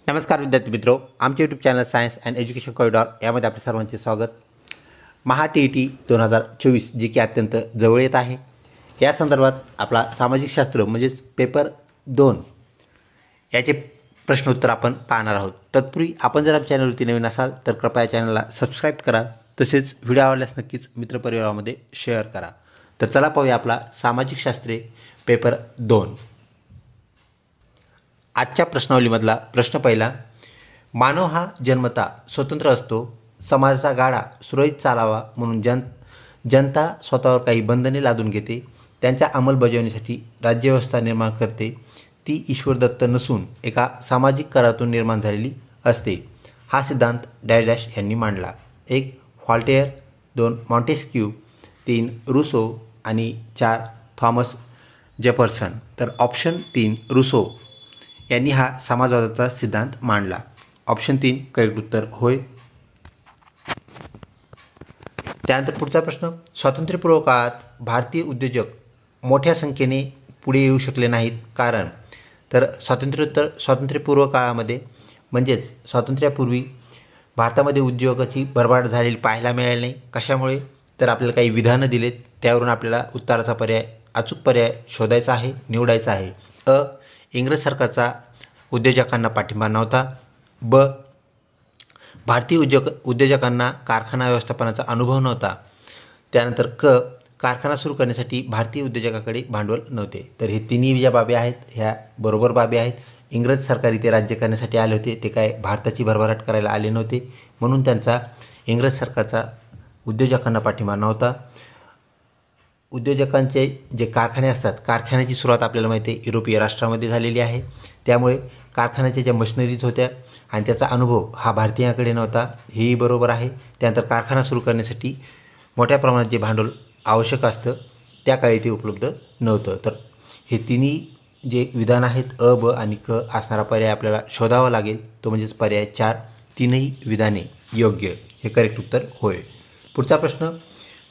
नमस्कार विद्यार्थी मित्रों, आमचे YouTube channel science and education corridor यामध्ये आपल्या सर्वांचे स्वागत। महा TET 2024 जी की अत्यंत जवळ येत आहे, या संदर्भात आपला सामाजिक शास्त्र म्हणजेच पेपर 2 याचे प्रश्नोत्तर आपण पाहणार आहोत। तत्पूर्वी आपण जर आमच्या चॅनलवरती नवीन असाल तर कृपया चॅनलला सबस्क्राईब करा, तसेच व्हिडिओ आवडल्यास नक्कीच मित्रपरिवारामध्ये शेअर करा। तर चला पाहूया आपला सामाजिक शास्त्रे पेपर 2। आजच्या प्रश्नावलीमधला प्रश्न पहिला, मानव हा जन्मता स्वतंत्र असतो, समाजाचा गाडा सुरळीत चालावा म्हणून जनता स्वतःवर काही बंधने लादून घेते, त्यांच्या अंमलबजावणीसाठी राज्यव्यवस्था निर्माण करते, ती ईश्वरदत्त नसून एका सामाजिक करारातून निर्माण झालेली असते। हा सिद्धांत डॅश डॅश यांनी मांडला। 1 व्हॉल्टेअर, 2 मॉन्टेस्क्यू, 3 रुसो आणि 4 थॉमस जेफरसन। तर ऑप्शन 3 रुसो यांनी हा समाजवादाचा सिद्धांत मांडला। ऑप्शन 3 करेक्ट उत्तर होय। त्यानंतर पुढचा प्रश्न, स्वातंत्र्यपूर्व काळात भारतीय उद्योजक मोठ्या संख्येने पुढे येऊ शकले नाहीत, कारण? तर स्वातंत्र्यपूर्व काळामध्ये म्हणजेच स्वातंत्र्यापूर्वी भारतामध्ये उद्योगाची भरभराट झालेली पाहायला मिळाली नाही। कशामुळे? तर आपल्याला काही विधानं दिलेत, त्यावरून आपल्याला उत्तराचा पर्याय अचूक पर्याय शोधायचा आहे, निवडायचा आहे। अ इंग्रज सरकारचा उद्योजकांना पाठिंबा नव्हता, ब भारतीय उद्योजकांना कारखाना व्यवस्थापनाचा अनुभव नव्हता, त्यानंतर क कारखाना सुरू करण्यासाठी भारतीय उद्योजकाकडे भांडवल नव्हते। तर हे तिन्ही ज्या बाबी आहेत ह्या बरोबर बाबी आहेत। इंग्रज सरकार इथे राज्य करण्यासाठी आले होते, ते काय भारताची भरभराट करायला आले नव्हते, म्हणून त्यांचा इंग्रज सरकारचा उद्योजकांना पाठिंबा नव्हता। उद्योजकांचे जे कारखाने असतात, कारखान्याची सुरुवात आपल्याला माहिती आहे युरोपीय राष्ट्रामध्ये झालेली आहे, त्यामुळे कारखान्याच्या ज्या मशिनरीज होत्या आणि त्याचा अनुभव हा भारतीयांकडे नव्हता, हेही बरोबर आहे। त्यानंतर कारखाना सुरू करण्यासाठी मोठ्या प्रमाणात जे भांडवल आवश्यक असतं त्या काळी ते उपलब्ध नव्हतं। तर हे तिन्ही जे विधान आहेत अ, ब आणि क असणारा पर्याय आपल्याला शोधावा लागेल, तो म्हणजेच पर्याय 4, तीनही विधाने योग्य, हे करेक्ट उत्तर होय। पुढचा प्रश्न,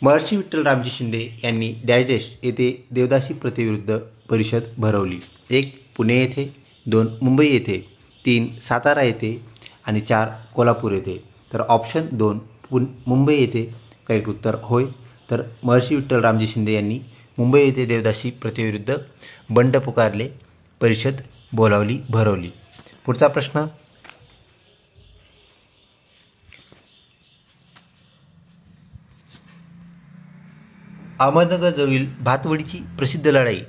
महर्षी विठ्ठल रामजी शिंदे यांनी डॅश डॅश येथे देवदासी प्रथेविरुद्ध परिषद भरवली। 1 पुणे येथे, 2 मुंबई येथे, 3 सातारा येथे आणि 4 कोल्हापूर येथे। तर ऑप्शन 2 मुंबई येथे करेक्ट उत्तर होय। तर महर्षी विठ्ठल रामजी शिंदे यांनी मुंबई येथे देवदासी प्रथेविरुद्ध बंड पुकारले, परिषद बोलावली, भरवली। पुढचा प्रश्न, अहमदनगरजवळील भातवडीची प्रसिद्ध लढाई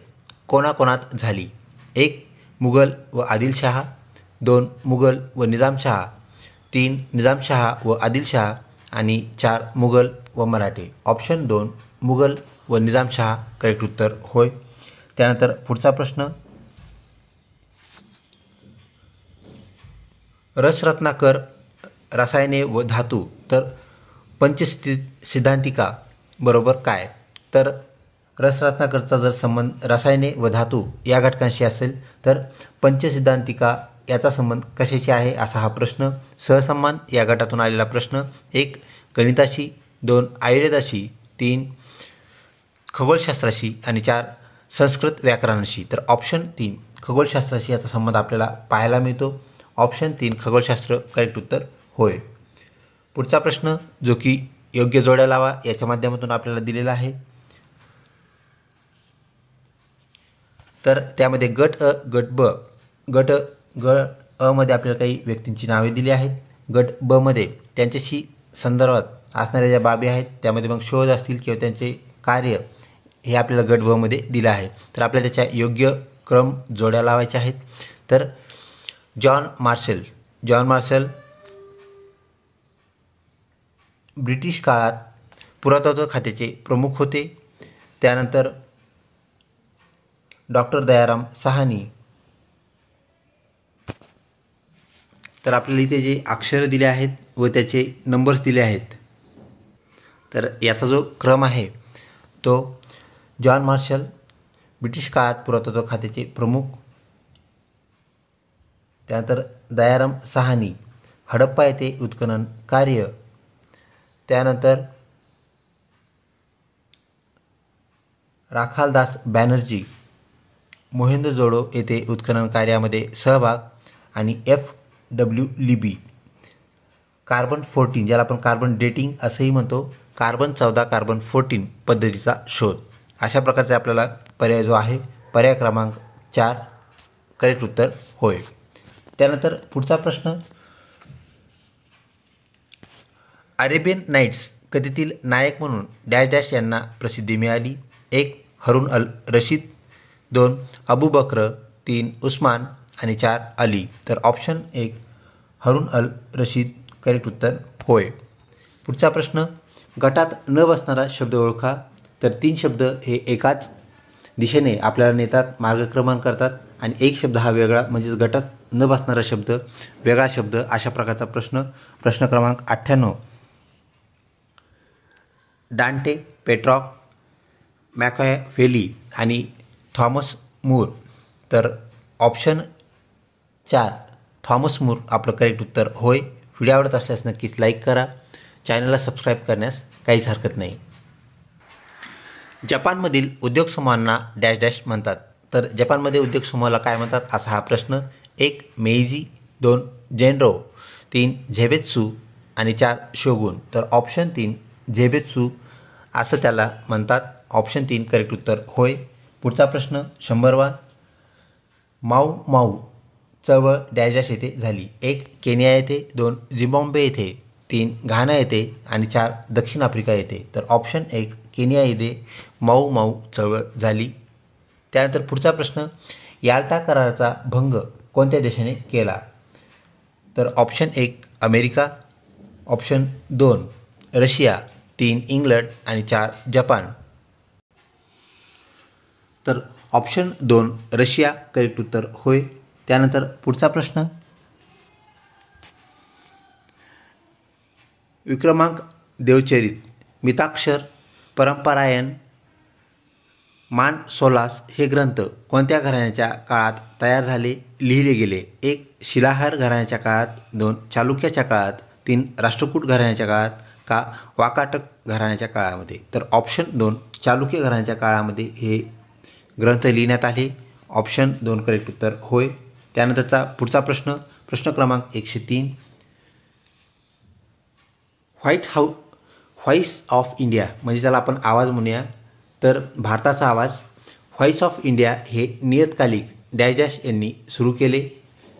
कोणाकोणात झाली? 1 मुघल व आदिलशहा, 2 मुघल व निजामशहा, 3 निजामशहा व आदिलशहा आणि 4 मुघल व मराठे। ऑप्शन 2 मुघल व निजामशहा करेक्ट उत्तर होय। त्यानंतर पुढचा प्रश्न, रसरत्नाकर रसायने व धातू तर पंचसिद्धांतिका बरोबर काय? तर रसरत्नाकरचा जर संबंध रसायने व धातू या घटकांशी असेल तर पंचसिद्धांतिका याचा संबंध कशाशी आहे असा हा प्रश्न। सहसंबंध या गटातून आलेला प्रश्न। 1 गणिताशी, 2 आयुर्वेदाशी, 3 खगोलशास्त्राशी आणि 4 संस्कृत व्याकरणाशी। तर ऑप्शन 3 खगोलशास्त्राशी याचा संबंध आपल्याला पाहायला मिळतो। ऑप्शन 3 खगोलशास्त्र करेक्ट उत्तर होय। पुढचा प्रश्न, जो की योग्य जोड्या लावा याच्या माध्यमातून आपल्याला दिलेला आहे। तर त्यामध्ये गट अ, गट ब, गट अ मध्ये आपल्याला काही व्यक्तींची नावे दिली आहेत, गट ब मध्ये त्यांच्याशी संदर्भात असणाऱ्या ज्या बाबी आहेत त्यामध्ये मग शोध असतील किंवा त्यांचे कार्य हे आपल्याला गट ब मध्ये दिलं आहे। तर आपल्याला त्याच्या योग्य क्रम जोड्या लावायच्या आहेत। तर जॉन मार्शल ब्रिटिश काळात पुरातत्व खात्याचे प्रमुख होते। त्यानंतर डॉक्टर दयाराम साहनी, तर आपल्याला इथे जे अक्षरं दिले आहेत व त्याचे नंबर्स दिले आहेत, तर याचा जो क्रम आहे तो जॉन मार्शल ब्रिटिश काळात पुरातत्व खात्याचे प्रमुख, त्यानंतर दयाराम साहनी हडप्पा येथे उत्खनन कार्य, त्यानंतर राखालदास बॅनर्जी मोहेंजोदडो येथे उत्खनन कार्यामध्ये सहभाग आणि एफ डब्ल्यू लिबी. कार्बन 14 ज्याला आपण कार्बन डेटिंग असंही म्हणतो, कार्बन 14 कार्बन 14 पद्धतीचा शोध. अशा प्रकारचे आपल्याला पर्याय जो आहे पर्याय क्रमांक 4 करेक्ट उत्तर होय. त्यानंतर पुढचा प्रश्न, अरेबियन नाईट्स कथेतील नायक म्हणून डॅश डॅश यांना प्रसिद्धी मिळाली. 1 हरून अल रशीद, 2 अबू बक्र, 3 उस्मान आणि 4 अली. तर ऑप्शन 1 हरून अल रशीद करेक्ट उत्तर होय. पुढचा प्रश्न, गटात न बसणारा शब्द ओळखा. तर 3 शब्द हे एकाच दिशेने आपल्याला नेतात, मार्गक्रमण करतात आणि एक शब्द हा वेगळा म्हणजेच गटात न बसणारा शब्द वेगळा शब्द. अशा प्रकारचा प्रश्न. प्रश्न क्रमांक 98, डांटे, पेट्रॉक, मॅकॅफेली आणि थॉमस मूर. तर ऑप्शन 4 थॉमस मूर आपलं करेक्ट उत्तर होय. व्हिडिओ आवडत असल्यास नक्कीच लाईक करा, चॅनलला सबस्क्राईब करण्यास काहीच हरकत नाही. जपानमधील उद्योग समूहांना डॅश डॅश म्हणतात. तर जपानमध्ये उद्योग समूहाला काय म्हणतात असा हा प्रश्न. 1 मेइजी, 2 जेनरो, 3 झेबेत्सू आणि 4 शोगुन. तर ऑप्शन 3 झेबेत्सू असं त्याला म्हणतात. ऑप्शन 3 करेक्ट उत्तर होय. पुढचा प्रश्न 100वा, माऊ माऊ चळवळ डॅश डॅश येथे झाली. 1 केनिया येथे, 2 झिम्बाब्वे येथे, 3 घाना येथे आणि 4 दक्षिण आफ्रिका येथे. तर ऑप्शन 1 केनिया येथे माऊ माऊ चळवळ झाली. त्यानंतर पुढचा प्रश्न, याल्टा कराराचा भंग कोणत्या देशाने केला. तर option 1 America, option 2 Russia, 3 England आणि 4 जपान. तर ऑप्शन 2 रशिया करेक्ट उत्तर होय. त्यानंतर पुढचा प्रश्न, विक्रमांक देवचरित, मिताक्षर, परंपरायण, मानसोलास हे ग्रंथ कोणत्या घराण्याच्या काळात तयार झाले, लिहिले गेले. 1 शिलाहार घराण्याच्या काळात, 2 चालुक्याच्या काळात, 3 राष्ट्रकूट घराण्याच्या काळात का वाकाटक घराण्याच्या काळामध्ये. तर ऑप्शन 2 चालुक्य घराण्याच्या काळामध्ये हे ग्रंथ लिहिण्यात आले. ऑप्शन 2 करेक्ट उत्तर होय. त्यानंतरचा पुढचा प्रश्न, प्रश्न क्रमांक 103, व्हॉइस ऑफ इंडिया म्हणजे ज्याला आपण आवाज म्हणूया. तर भारताचा आवाज, व्हॉइस ऑफ इंडिया हे नियतकालिक डॅश डॅश यांनी सुरू केले.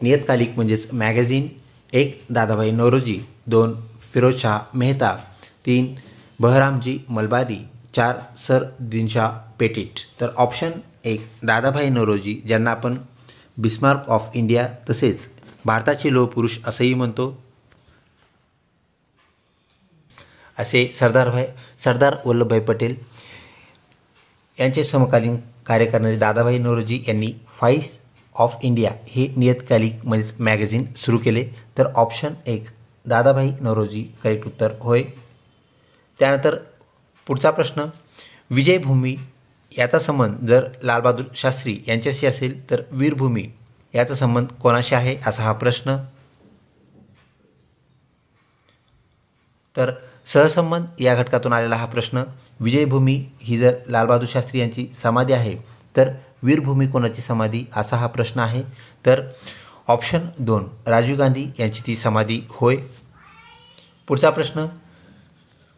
नियतकालिक म्हणजेच मॅगझिन. 1 दादाभाई नौरोजी, 2 फिरोजशाह मेहता, 3 बहरामजी मलबारी, 4 सर दिनशाह पेटिट. तर ऑप्शन 1 दादाभाई नौरोजी ज्यांना आपण बिस्मार्क ऑफ इंडिया तसेच भारताचे लोह पुरुष असंही म्हणतो, असे सरदार वल्लभभाई पटेल यांचे समकालीन कार्य करणारे दादाभाई नौरोजी यांनी व्हॉइस ऑफ इंडिया हे नियतकालिक म्हणजेच मॅगझिन सुरू केले. तर ऑप्शन 1 दादाभाई नौरोजी करेक्ट उत्तर होय. त्यानंतर पुढचा प्रश्न, विजयभूमी याचा संबंध जर लालबहादूर शास्त्री यांच्याशी असेल तर वीरभूमी याचा संबंध कोणाशी आहे असा हा प्रश्न. तर सहसंबंध या घटकातून आलेला हा प्रश्न. विजयभूमी ही जर लालबहादूर शास्त्री यांची समाधी आहे तर वीरभूमी कोणाची समाधी असा हा प्रश्न आहे. तर ऑप्शन 2 राजीव गांधी यांची ती समाधी होय. पुढचा प्रश्न,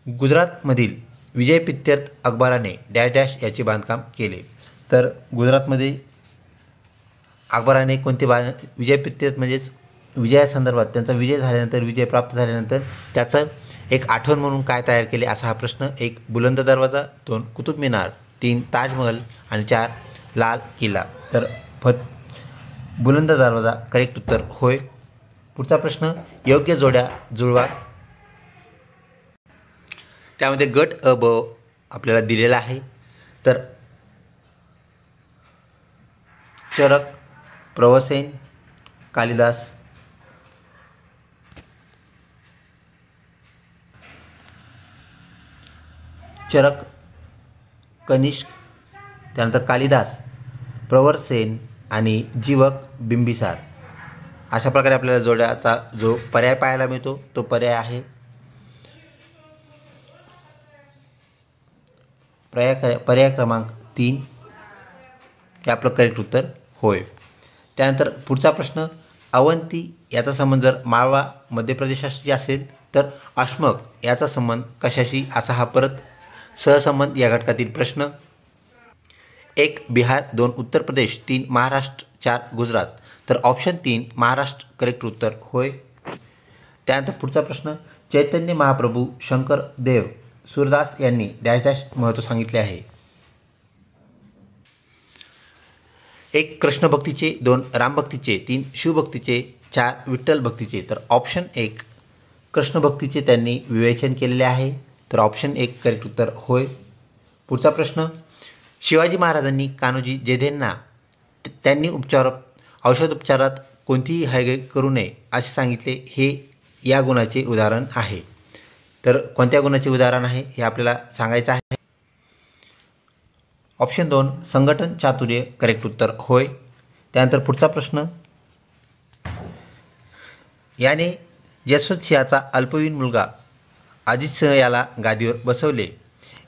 गुजरातमधील विजय पित्यर्थ अकबराने डॅश डॅश याचे बांधकाम केले. तर गुजरातमध्ये अकबराने कोणते विजय पित्यर्थ म्हणजेच विजयासंदर्भात त्यांचा विजय झाल्यानंतर, विजय प्राप्त झाल्यानंतर त्याचं एक आठवण म्हणून काय तयार केले असा हा प्रश्न. 1 बुलंद दरवाजा, 2 कुतुब मिनार, 3 ताजमहल आणि 4 लाल किल्ला. तर बुलंद दरवाजा करेक्ट उत्तर होय. पुढचा प्रश्न, योग्य जोड्या जुळवा. त्यामध्ये गट अ ब आपल्याला दिलेला आहे. तर चरक, प्रवसेन, कालिदास, चरक, कनिष्क, त्यानंतर कालिदास, प्रवरसेन आणि जीवक, बिंबिसार. अशा प्रकारे आपल्याला जोड्याचा जो पर्याय पाहायला मिळतो तो पर्याय आहे पर्याय क्रमांक 3 हे आपलं करेक्ट उत्तर होय. त्यानंतर पुढचा प्रश्न, अवंती याचा संबंध जर माळवा मध्य प्रदेशाशी असेल तर अश्मक याचा संबंध कशाशी असा हा परत सहसंबंध या घटकातील प्रश्न. 1 बिहार, 2 उत्तर प्रदेश, 3 महाराष्ट्र, 4 गुजरात. तर ऑप्शन 3 महाराष्ट्र करेक्ट उत्तर होय. त्यानंतर पुढचा प्रश्न. चैतन्य महाप्रभू शंकर देव सूरदास यांनी डॅश डॅश महत्त्व सांगितले आहे. 1 कृष्ण भक्तीचे, 2 रामभक्तीचे, 3 शिवभक्तीचे, 4 विठ्ठल भक्तीचे. तर ऑप्शन 1 कृष्ण भक्तीचे त्यांनी विवेचन केलेले आहे. तर ऑप्शन 1 करेक्ट उत्तर होय. पुढचा प्रश्न. शिवाजी महाराजांनी कान्होजी जेधेंना त्यांनी औषधोपचारात कोणतीही हयगय करू नये असे सांगितले, हे या गुणाचे उदाहरण आहे. तर कोणत्या गुणाचे उदाहरण आहे हे आपल्याला सांगायचं आहे. ऑप्शन 2 संघटन चातुर्य करेक्ट उत्तर होय. त्यानंतर पुढचा प्रश्न. याने जसवंत सिंहाचा अल्पवयीन मुलगा अजित सिंह याला गादीवर बसवले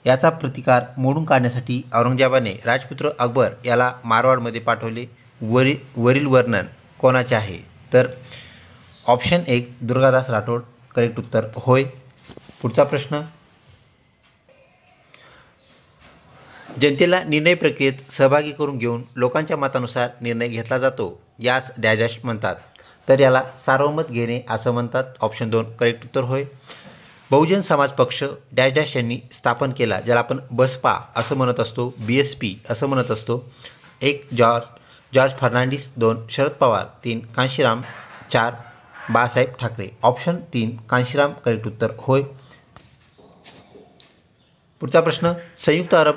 याचा प्रतिकार मोडून काढण्यासाठी औरंगजेबाने राजपुत्र अकबर याला मारवाडमध्ये पाठवले. वरील वर्णन कोणाचे आहे. तर ऑप्शन 1 दुर्गादास राठोड करेक्ट उत्तर होय. पुढचा प्रश्न. जनतेला निर्णय प्रक्रियेत सहभागी करून घेऊन लोकांच्या मतानुसार निर्णय घेतला जातो यास डॅश डॅश म्हणतात. तर याला सार्वमत घेणे असं म्हणतात. ऑप्शन 2 करेक्ट उत्तर होय. बहुजन समाज पक्ष डॅश डॅश यांनी स्थापन केला, ज्याला आपण बसपा असं म्हणत असतो, BSP असं म्हणत असतो. 1 जॉर्ज फर्नांडिस, 2 शरद पवार, 3 कांशीराम, 4 बाळासाहेब ठाकरे. ऑप्शन 3 कांशीराम करेक्ट उत्तर होय. पुढचा प्रश्न. संयुक्त अरब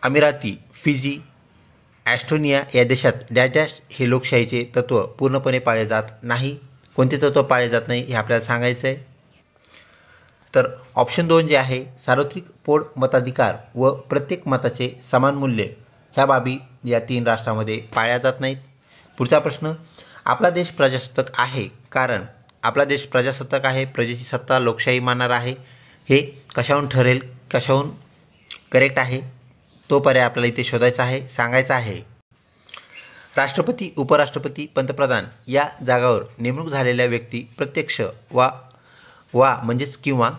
अमिराती, फिजी, ॲस्टोनिया या देशात डॅश डॅश हे लोकशाहीचे तत्त्व पूर्णपणे पाळले जात नाही. कोणते तत्त्व पाळले जात नाही हे आपल्याला सांगायचं आहे. तर ऑप्शन 2 जे आहे सार्वत्रिक पोड मताधिकार व प्रत्येक मताचे समान मूल्य ह्या बाबी या 3 राष्ट्रांमध्ये पाळल्या जात नाहीत. पुढचा प्रश्न. आपला देश प्रजासत्ताक आहे कारण आपला देश प्रजासत्ताक आहे, प्रजेची सत्ता लोकशाही मानणार आहे. हे कशाहून ठरेल, कशाहून करेक्ट आहे तो पर्याय आपल्याला इथे शोधायचा आहे, सांगायचा आहे. राष्ट्रपती, उपराष्ट्रपती, पंतप्रधान या जागावर नेमणूक झालेल्या व्यक्ती प्रत्यक्ष वा म्हणजेच किंवा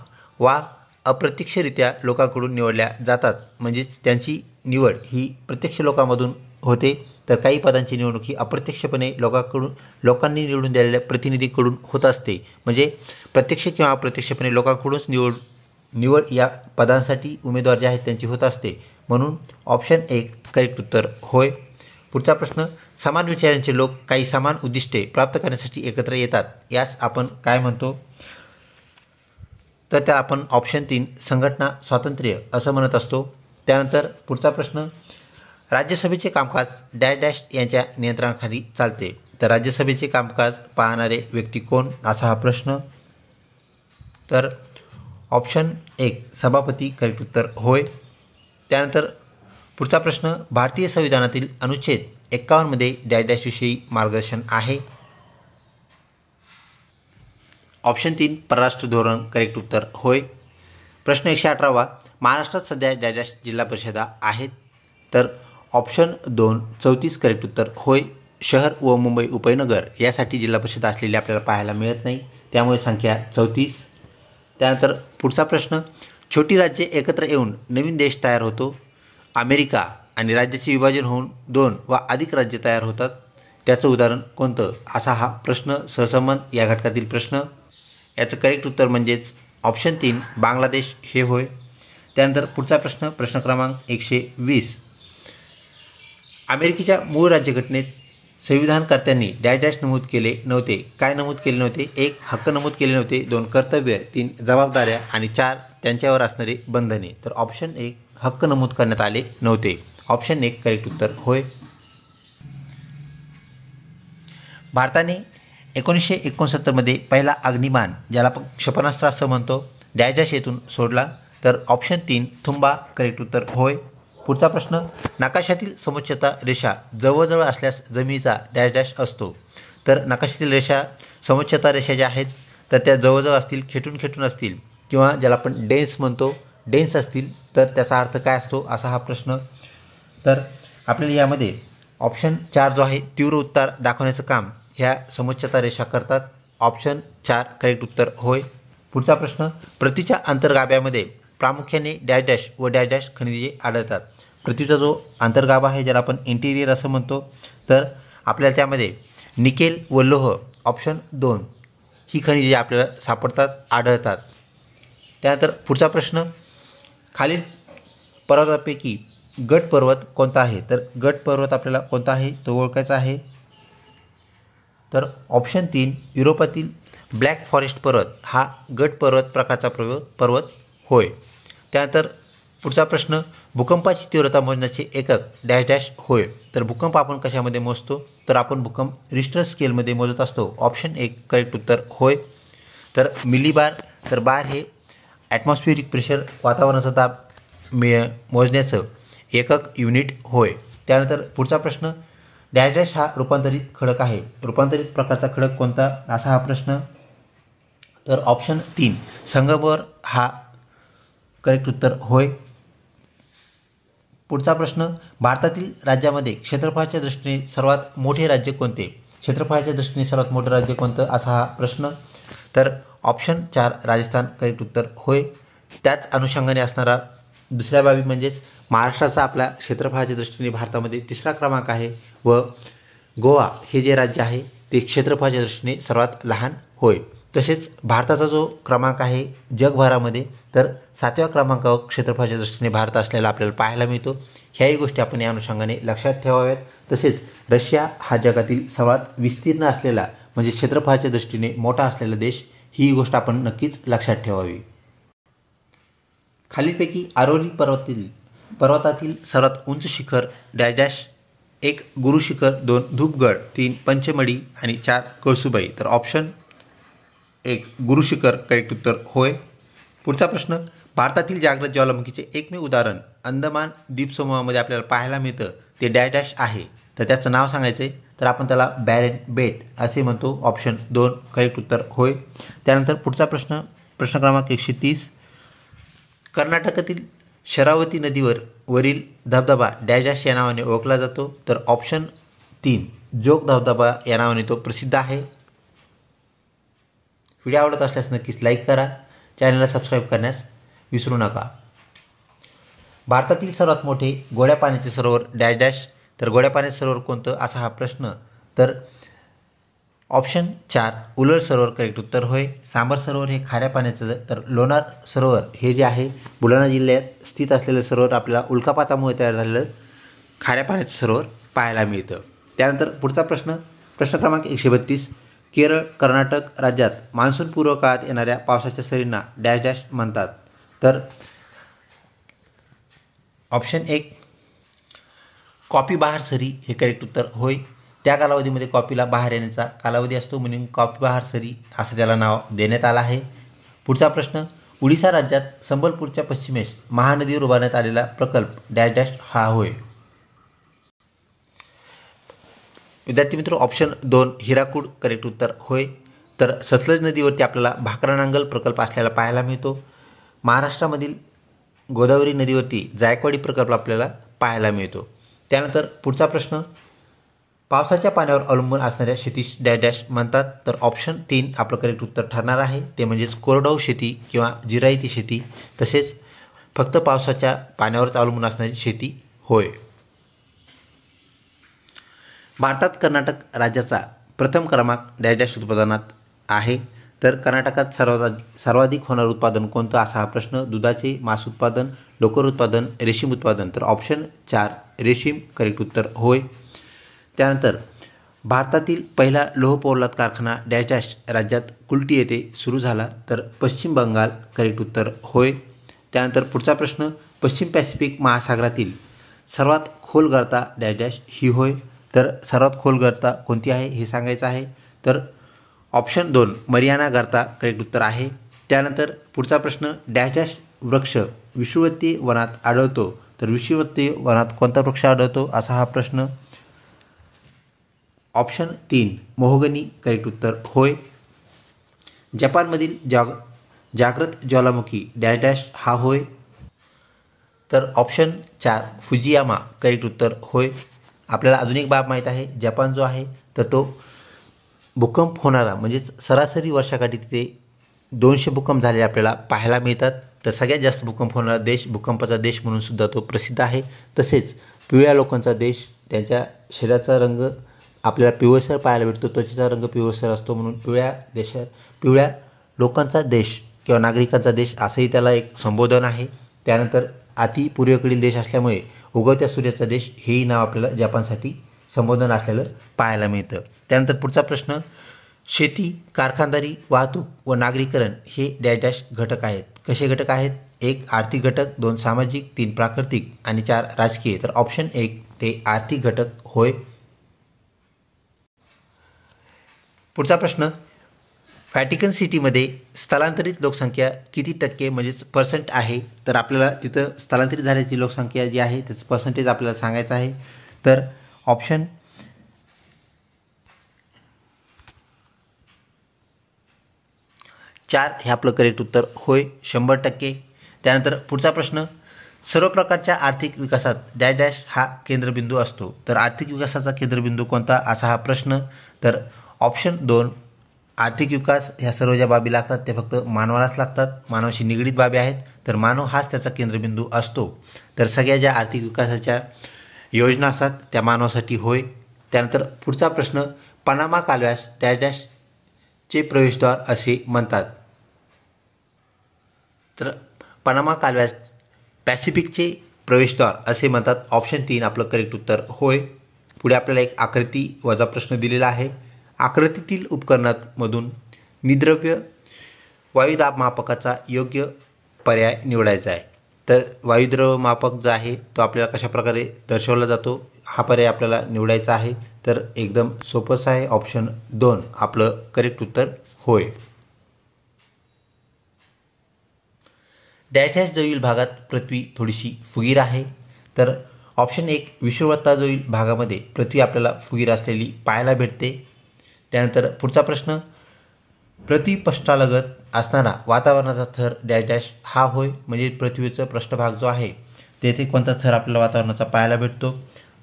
वा अप्रत्यक्षरित्या लोकांकडून निवडल्या जातात. म्हणजेच त्यांची निवड ही प्रत्यक्ष लोकांमधून होते, तर काही पदांची निवडणूक ही अप्रत्यक्षपणे लोकांनी निवडून दिलेल्या प्रतिनिधीकडून होत असते. म्हणजे प्रत्यक्ष किंवा अप्रत्यक्षपणे लोकांकडूनच निवड या पदांसाठी उमेदवार जे आहेत त्यांची होत असते. म्हणून ऑप्शन 1 करेक्ट उत्तर होय. पुढचा प्रश्न. समान विचारांचे लोक काही समान उद्दिष्टे प्राप्त करण्यासाठी एकत्र येतात यास आपण काय म्हणतो. तर त्याला आपण ऑप्शन 3 संघटना स्वातंत्र्य असं म्हणत असतो. त्यानंतर पुढचा प्रश्न. राज्यसभेचे कामकाज डॅश डॅश यांच्या नियंत्रणाखाली चालते. तर राज्यसभेचे कामकाज पाहणारे व्यक्ती कोण असा हा प्रश्न. तर ऑप्शन 1 सभापती करेक्ट उत्तर होय. त्यानंतर पुढचा प्रश्न. भारतीय संविधानातील अनुच्छेद 51 मध्ये डॅश डॅशविषयी मार्गदर्शन आहे. ऑप्शन 3 परराष्ट्र धोरण करेक्ट उत्तर होय. प्रश्न 118. महाराष्ट्रात सध्या डॅश डॅश जिल्हा परिषदा आहेत. तर ऑप्शन 2 34 करेक्ट उत्तर होय. शहर व मुंबई उपनगर यासाठी जिल्हा परिषद असलेली आपल्याला पाहायला मिळत नाही, त्यामुळे संख्या 34. त्यानंतर पुढचा प्रश्न. छोटी राज्ये एकत्र येऊन नवीन देश तयार होतो. अमेरिका आणि राज्याचे विभाजन होऊन 2 वा अधिक राज्ये तयार होतात. त्याचं उदाहरण कोणतं असा हा प्रश्न सहसंबंध या घटकातील प्रश्न. याचं करेक्ट उत्तर म्हणजेच ऑप्शन 3 बांगलादेश हे होय. त्यानंतर पुढचा प्रश्न. प्रश्न क्रमांक 120. अमेरिकेच्या मूळ राज्यघटनेत संविधानकर्त्यांनी डॅश डॅश नमूद केले नव्हते. काय नमूद केले नव्हते. 1 हक्क नमूद केले नव्हते, 2 कर्तव्य, 3 जबाबदाऱ्या आणि 4 त्यांच्यावर असणारे बंधने. तर ऑप्शन 1 हक्क नमूद करण्यात आले नव्हते. ऑप्शन 1 करेक्ट उत्तर होय. भारताने 1969 मध्ये पहिला अग्निबाण, ज्याला आपण क्षेपणास्त्र असं म्हणतो, डॅश डॅश येथून सोडला. तर ऑप्शन 3 थुंबा करेक्ट उत्तर होय. पुढचा प्रश्न. नकाशातील समोच्चता रेषा जवळजवळ असल्यास जमिनीचा डॅश डॅश असतो. तर नकाशातील रेषा समोच्चता रेषा ज्या आहेत तर त्या जवळजवळ असतील, खेटून असतील, किंवा ज्याला आपण डेन्स म्हणतो डेन्स असतील, तर त्याचा अर्थ काय असतो असा हा प्रश्न. तर आपल्याला यामध्ये ऑप्शन 4 जो आहे तीव्र उतार दाखवण्याचं काम ह्या समोच्चता रेषा करतात. ऑप्शन 4 करेक्ट उत्तर होय. पुढचा प्रश्न, पृथ्वीच्या अंतर्गाभ्यामध्ये प्रामुख्याने डॅश डॅश व डॅश डॅश खनिजे आढळतात. पृथ्वीचा जो अंतर्गाभा आहे ज्याला आपण इंटिरियर असं म्हणतो, तर आपल्याला त्यामध्ये निकेल व लोह ऑप्शन 2 ही खनिजे आपल्याला सापडतात, आढळतात. त्यानंतर पुढचा प्रश्न, खालील पर्वतापैकी गट पर्वत कोणता आहे? तर गट पर्वत आपल्याला कोणता आहे तो ओळखायचा आहे. तर ऑप्शन 3 युरोपातील ब्लॅक फॉरेस्ट पर्वत हा गट पर्वत प्रकारचा पर्वत होय. त्यानंतर पुढचा प्रश्न, भूकंपाची तीव्रता मोजण्याचे एकक डॅश डॅश होय. तर भूकंप आपण कशामध्ये मोजतो? तर आपण भूकंप रिश्टर स्केलमध्ये मोजत असतो. ऑप्शन 1 करेक्ट उत्तर होय. तर मिलीबार, तर बार हे ॲटमॉस्फिअरिक प्रेशर वातावरणाचा दाब मोजण्याचं एकक युनिट होय. त्यानंतर पुढचा प्रश्न, डॅश डॅश हा रूपांतरित खडक आहे. रूपांतरित प्रकारचा खडक कोणता असा हा प्रश्न? तर ऑप्शन 3 संगमरमर हा करेक्ट उत्तर होय. पुढचा प्रश्न, भारतातील राज्यामध्ये क्षेत्रफळाच्या दृष्टीने सर्वात मोठे राज्य कोणते? क्षेत्रफळाच्या दृष्टीने सर्वात मोठे राज्य कोणतं असा हा प्रश्न? तर ऑप्शन 4 राजस्थान करेक्ट उत्तर होय. त्याच अनुषंगाने असणारा दुसऱ्या बाबी म्हणजेच महाराष्ट्राचा आपल्या क्षेत्रफळाच्या दृष्टीने भारतामध्ये 3रा क्रमांक आहे व गोवा हे जे राज्य आहे ते क्षेत्रफळाच्या दृष्टीने सर्वात लहान होय. तसेच भारताचा जो क्रमांक आहे जगभरामध्ये तर 7व्या क्रमांकावर क्षेत्रफळाच्या दृष्टीने भारत असलेला आपल्याला पाहायला मिळतो. ह्याही गोष्टी आपण या अनुषंगाने लक्षात ठेवाव्यात. तसेच रशिया हा जगातील सर्वात विस्तीर्ण असलेला म्हणजे क्षेत्रफळाच्या दृष्टीने मोठा असलेला देश, ही गोष्ट आपण नक्कीच लक्षात ठेवावी. खालीलपैकी आरोली पर्वतातील सर्वात उंच शिखर डॅश डॅश 1 गुरु शिखर, 2 धूपगड, 3 पंचमढी आणि 4 कळसुबाई. तर ऑप्शन 1 गुरु शिखर करेक्ट उत्तर होय. पुढचा प्रश्न, भारतातील जागृत ज्वालामुखीचे एकमेव उदाहरण अंदमान द्वीपसमूहामध्ये आपल्याला पाहायला मिळतं, ते डॅश डॅश आहे. तर त्याचं नाव सांगायचं आहे तर आपण त्याला बॅरेन बेट असे म्हणतो. ऑप्शन 2 करेक्ट उत्तर होय. त्यानंतर पुढचा प्रश्न, प्रश्न क्रमांक 130, कर्नाटकातील शरावती नदीवर वरील धबधबा डॅश डॅश या नावाने ओळखला जातो. तर ऑप्शन 3 जोग धबधबा या नावाने तो प्रसिद्ध आहे. व्हिडिओ आवडत असल्यास नक्कीच लाईक करा, चॅनलला सबस्क्राईब करण्यास विसरू नका. भारतातील सर्वात मोठे गोड्या पाण्याचे सरोवर डॅश डॅश, तर गोड्या पाण्याचे सरोवर कोणतं असा हा प्रश्न? तर ऑप्शन 4 उलर सरोवर करेक्ट उत्तर होय. सांबर सरोवर हे खाऱ्या पाण्याचं, तर लोणार सरोवर हे जे आहे बुलढाणा जिल्ह्यात स्थित असलेलं सरोवर आपल्याला उल्कापातामुळे तयार झालेलं खाऱ्या पाण्याचं सरोवर पाहायला मिळतं. त्यानंतर पुढचा प्रश्न, प्रश्न क्रमांक 132, केरळ कर्नाटक राज्यात मान्सूनपूर्व काळात येणाऱ्या पावसाच्या सरींना डॅश डॅश म्हणतात. तर ऑप्शन 1 कॉपी बहार सरी हे करेक्ट उत्तर होय. त्या कालावधीमध्ये कॉपीला बहार येण्याचा कालावधी असतो म्हणून कॉपी बहार सरी असं त्याला नाव देण्यात आलं आहे. पुढचा प्रश्न, ओडिशा राज्यात संबलपूरच्या पश्चिमेस महानदीवर उभारण्यात आलेला प्रकल्प डॅश डॅश हा होय. विद्यार्थी मित्र, ऑप्शन 2 हिराकूड करेक्ट उत्तर होय. तर सतलज नदीवरती आपल्याला भाकरानांगल प्रकल्प असल्याला पाहायला मिळतो. महाराष्ट्रामधील गोदावरी नदीवरती जायकवाडी प्रकल्प आपल्याला पाहायला मिळतो. त्यानंतर पुढचा प्रश्न, पावसाच्या पाण्यावर अवलंबून असणाऱ्या शेतीस डॅश डॅश म्हणतात. तर ऑप्शन 3 आपलं करेक्ट उत्तर ठरणार आहे. ते म्हणजेच कोरडवाहू शेती किंवा जिरायती शेती, तसेच फक्त पावसाच्या पाण्यावरच अवलंबून असणारी शेती होय. भारतात कर्नाटक राज्याचा प्रथम क्रमांक डॅश डॅश उत्पादनात आहे. तर कर्नाटकात सर्वाधिक होणारं उत्पादन कोणतं असा हा प्रश्न? दुधाचे, मांस उत्पादन, लोकर उत्पादन, रेशीम उत्पादन. तर ऑप्शन 4 रेशीम करेक्ट उत्तर होय. त्यानंतर भारतातील पहिला लोह पोलाद कारखाना डॅश डॅश राज्यात कुल्टी येथे सुरू झाला. तर पश्चिम बंगाल करेक्ट उत्तर होय. त्यानंतर पुढचा प्रश्न, पश्चिम पॅसिफिक महासागरातील सर्वात खोल गर्ता डॅश डॅश ही होय. तर सर्वात खोल गर्ता कोणती आहे हे सांगायचं आहे. तर ऑप्शन 2 मरियाना गर्ता करेक्ट उत्तर आहे. त्यानंतर पुढचा प्रश्न, डॅश डॅश वृक्ष विषुवतीय वनात आढळतो. तर विषुवतीय वनात कोणता वृक्ष आढळतो असा हा प्रश्न? ऑप्शन 3 मोहगनी करेक्ट उत्तर होय. जपानमधील जागृत ज्वालामुखी डॅश डॅश हा होय. तर ऑप्शन 4 फुजियामा करेक्ट उत्तर होय. आपल्याला अजून एक बाब माहीत आहे, जपान जो आहे तर तो भूकंप होणारा म्हणजेच सरासरी वर्षाकाठी तिथे 200 भूकंप झालेले आपल्याला पाहायला मिळतात. तर सगळ्यात जास्त भूकंप होणारा देश, भूकंपाचा देश म्हणून सुद्धा तो प्रसिद्ध आहे. तसेच पिवळ्या लोकांचा देश, त्यांच्या शरीराचा रंग आपल्याला पिवळसर पाहायला भेटतो, त्वचेचा रंग पिवळसर असतो, म्हणून पिवळ्या लोकांचा देश किंवा नागरिकांचा देश असंही त्याला एक संबोधन आहे. त्यानंतर अति पूर्वेकडील देश असल्यामुळे उगवत्या सूर्याचा देश हेही नाव आपल्याला जपानसाठी संबोधन असलेलं पाहायला मिळतं. त्यानंतर पुढचा प्रश्न, शेती, कारखानदारी, वाहतूक व नागरीकरण हे डॅश डॅश घटक आहेत. कसे घटक आहेत? 1 आर्थिक घटक, 2 सामाजिक, 3 प्राकृतिक आणि 4 राजकीय. तर ऑप्शन 1 ते आर्थिक घटक होय. पुढचा प्रश्न, व्हॅटिकन सिटीमध्ये स्थलांतरित लोकसंख्या किती टक्के म्हणजेच पर्सेंट आहे? तर आपल्याला तिथं स्थलांतरित झाल्याची लोकसंख्या जी आहे त्याचं पर्सेंटेज आपल्याला सांगायचं आहे. तर ऑप्शन 4 हे आपलं करेक्ट उत्तर होय, 100%. त्यानंतर पुढचा प्रश्न, सर्व प्रकारच्या आर्थिक विकासात डॅश डॅश हा केंद्रबिंदू असतो. तर आर्थिक विकासाचा केंद्रबिंदू कोणता असा हा प्रश्न. तर ऑप्शन 2 आर्थिक विकास ह्या सर्व ज्या बाबी लागतात त्या फक्त मानवालाच लागतात, मानवाशी निगडीत बाबी आहेत, तर मानव हाच त्याचा केंद्रबिंदू असतो. तर सगळ्या ज्या आर्थिक विकासाच्या योजना असतात त्या मानवासाठी होय. त्यानंतर पुढचा प्रश्न, पनामा कालव्यास डॅश डॅशचे प्रवेशद्वार असे म्हणतात. तर पनामा कालव्यास पॅसिफिकचे प्रवेशद्वार असे म्हणतात. ऑप्शन 3 आपलं करेक्ट उत्तर होय. पुढे आपल्याला एक आकृती वजा प्रश्न दिलेला आहे. आकृतीतील उपकरणांमधून निद्रव्य वायुदाब मापकाचा योग्य पर्याय निवडायचा आहे. तर वायुद्रव मापक जो आहे तो आपल्याला कशाप्रकारे दर्शवला जातो हा पर्याय आपल्याला निवडायचा आहे. तर एकदम सोपंच आहे, ऑप्शन 2 आपलं करेक्ट उत्तर होय. डॅश डॅश जवळील भागात पृथ्वी थोडीशी फुगीर आहे. तर ऑप्शन 1 विषुववृत्ताजवळील भागामध्ये पृथ्वी आपल्याला फुगीर असलेली पाहायला भेटते. त्यानंतर पुढचा प्रश्न, पृथ्वीपृष्ठालगत असणारा वातावरणाचा थर डॅश डॅश हा होय, म्हणजे पृथ्वीचा पृष्ठभाग जो आहे तेथे कोणता थर आपल्याला वातावरणाचा पाहायला भेटतो.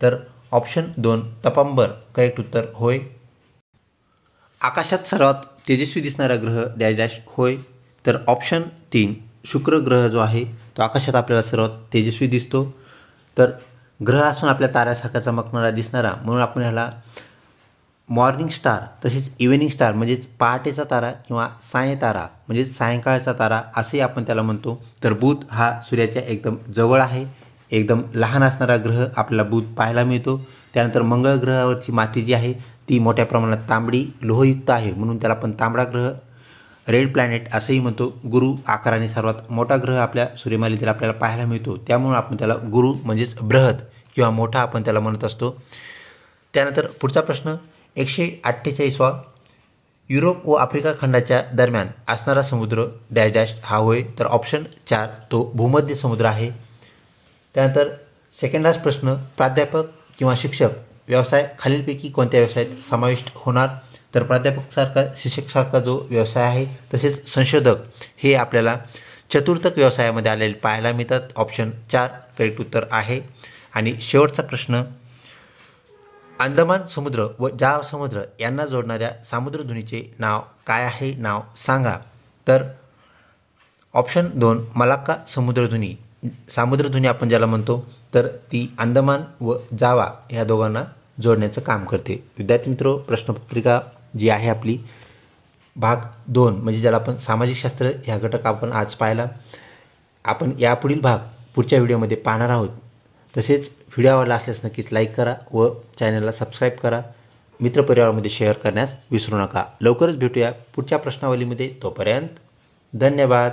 तर ऑप्शन 2 तपांबर करेक्ट उत्तर होय. आकाशात सर्वात तेजस्वी दिसणारा ग्रह डॅश डॅश होय. तर ऑप्शन 3 शुक्र ग्रह जो आहे तो आकाशात आपल्याला सर्वात तेजस्वी दिसतो. तर ग्रह असून आपल्या ताऱ्यासारखा चमकणारा दिसणारा, म्हणून आपण ह्याला मॉर्निंग स्टार तसेच इव्हिनिंग स्टार म्हणजेच पहाटेचा तारा किंवा सायंतारा म्हणजेच सायंकाळचा तारा असेही आपण त्याला म्हणतो. तर बुध हा सूर्याच्या एकदम जवळ आहे. एकदम लहान असणारा ग्रह आपल्याला बुध पाहायला मिळतो. त्यानंतर मंगळ ग्रहावरची माती जी आहे ती मोठ्या प्रमाणात तांबडी लोहयुक्त आहे, म्हणून त्याला आपण तांबडा ग्रह, रेड प्लॅनेट असंही म्हणतो. गुरु आकाराने सर्वात मोठा ग्रह आपल्या सूर्यमालेतील आपल्याला पाहायला मिळतो, त्यामुळे आपण त्याला गुरु म्हणजेच बृहत किंवा मोठा आपण त्याला म्हणत असतो. त्यानंतर पुढचा प्रश्न, 148वा युरोप व आफ्रिका खंडाच्या दरम्यान असणारा समुद्र डॅश डॅश हा होय. तर ऑप्शन 4 तो भूमध्य समुद्र आहे. त्यानंतर सेकंड लास्ट प्रश्न, प्राध्यापक किंवा शिक्षक व्यवसाय खालीलपैकी कोणत्या व्यवसायात समाविष्ट होणार? तर प्राध्यापकसारखा शिक्षकसारखा जो व्यवसाय आहे तसेच संशोधक हे आपल्याला चतुर्थक व्यवसायामध्ये आलेले पाहायला मिळतात. ऑप्शन 4 करेक्ट उत्तर आहे. आणि शेवटचा प्रश्न, अंदमान समुद्र व जावा समुद्र यांना जोडणाऱ्या सामुद्रधुनीचे नाव काय आहे? नाव सांगा. तर ऑप्शन 2 मलाक्का समुद्रधुनी, सामुद्रधुनी आपण ज्याला म्हणतो, तर ती अंदमान व जावा या दोघांना जोडण्याचं काम करते. विद्यार्थी मित्र, प्रश्नपत्रिका जी आहे आपली भाग 2 म्हणजे ज्याला आपण सामाजिक शास्त्र ह्या घटक आपण आज पाहिला. आपण यापुढील भाग पुढच्या व्हिडिओमध्ये पाहणार आहोत. तसेच व्हिडिओ आवडला असल्यास नक्कीच लाईक करा व चॅनलला सबस्क्राईब करा. मित्रपरिवारामध्ये शेअर करण्यास विसरू नका. लवकरच भेटूया पुढच्या प्रश्नावलीमध्ये. तोपर्यंत धन्यवाद.